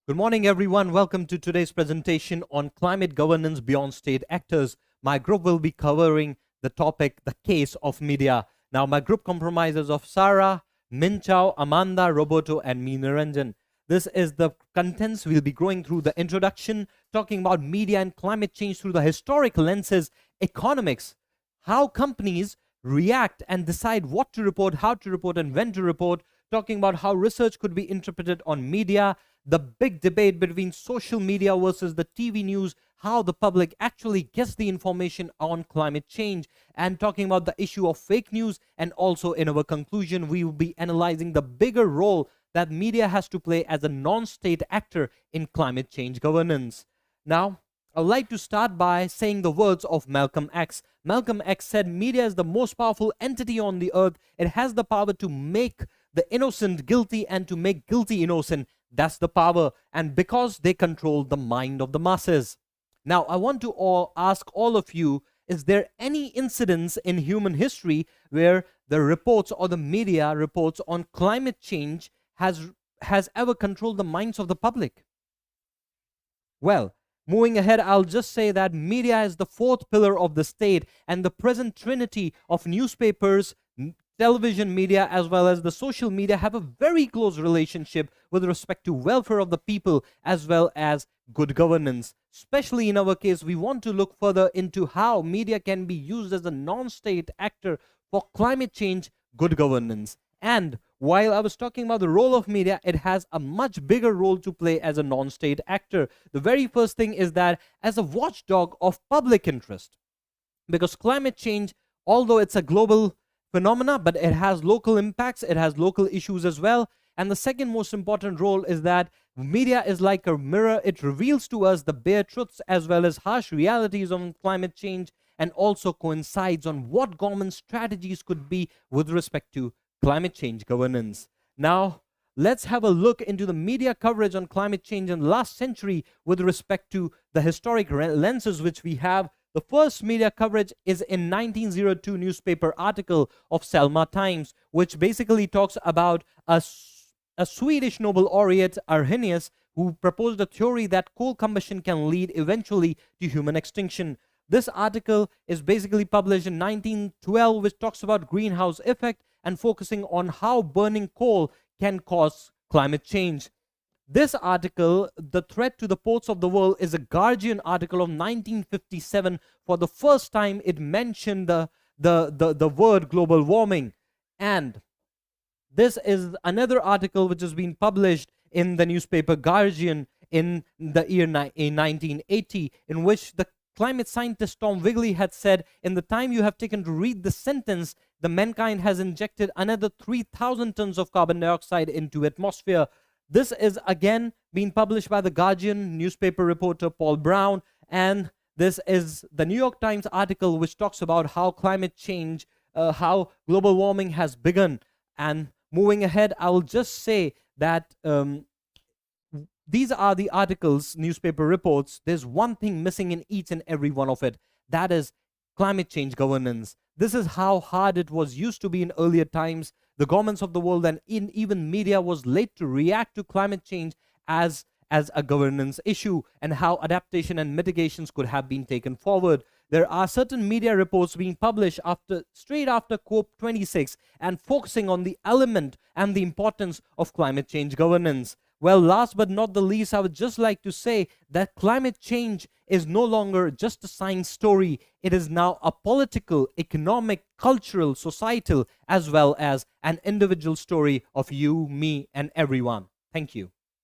Good morning, everyone. Welcome to today's presentation on climate governance beyond state actors. My group will be covering the topic, the case of media. Now, my group comprises of Sarah, Minchao, Amanda, Roberto, and me, Niranjan. This is the contents. We'll be going through the introduction, talking about media and climate change through the historic lenses, economics, how companies react and decide what to report, how to report, and when to report, talking about how research could be interpreted on media, the big debate between social media versus the TV news, how the public actually gets the information on climate change, and talking about the issue of fake news. And also, in our conclusion, we will be analyzing the bigger role that media has to play as a non-state actor in climate change governance. Now, I'd like to start by saying the words of Malcolm X. Malcolm X said, "Media is the most powerful entity on the earth. It has the power to make the innocent guilty and to make guilty innocent. That's the power, and because they control the mind of the masses." Now, I want to ask all of you, is there any incidents in human history where the reports or the media reports on climate change has ever controlled the minds of the public? Well, moving ahead, I'll just say that media is the fourth pillar of the state, and the present trinity of newspapers, television media, as well as the social media have a very close relationship with respect to welfare of the people as well as good governance. Especially in our case, we want to look further into how media can be used as a non-state actor for climate change, good governance. And while I was talking about the role of media, it has a much bigger role to play as a non-state actor. The very first thing is that as a watchdog of public interest, because climate change, although it's a global phenomena, but it has local impacts, it has local issues as well. And the second most important role is that media is like a mirror. It reveals to us the bare truths as well as harsh realities on climate change, and also coincides on what government strategies could be with respect to climate change governance. Now, let's have a look into the media coverage on climate change in the last century with respect to the historic lenses which we have. The first media coverage is in 1902 newspaper article of Selma Times, which basically talks about a Swedish Nobel laureate, Arrhenius, who proposed a theory that coal combustion can lead eventually to human extinction. This article is basically published in 1912, which talks about greenhouse effect and focusing on how burning coal can cause climate change. This article, The Threat to the Ports of the World, is a Guardian article of 1957. For the first time, it mentioned the word global warming. And this is another article which has been published in the newspaper Guardian in the year 1980, in which the climate scientist Tom Wigley had said, "In the time you have taken to read the sentence, the mankind has injected another 3,000 tons of carbon dioxide into atmosphere." This is again being published by the Guardian newspaper reporter Paul Brown, and this is the New York Times article which talks about how climate change, how global warming has begun. And moving ahead, I will just say that these are the articles, newspaper reports. There's one thing missing in each and every one of it. That is climate change governance. This is how hard it was used to be in earlier times. The governments of the world and even media was late to react to climate change as a governance issue, and how adaptation and mitigations could have been taken forward. There are certain media reports being published straight after COP26 and focusing on the element and the importance of climate change governance. Well, last but not the least, I would just like to say that climate change is no longer just a science story. It is now a political, economic, cultural, societal, as well as an individual story of you, me, and everyone. Thank you.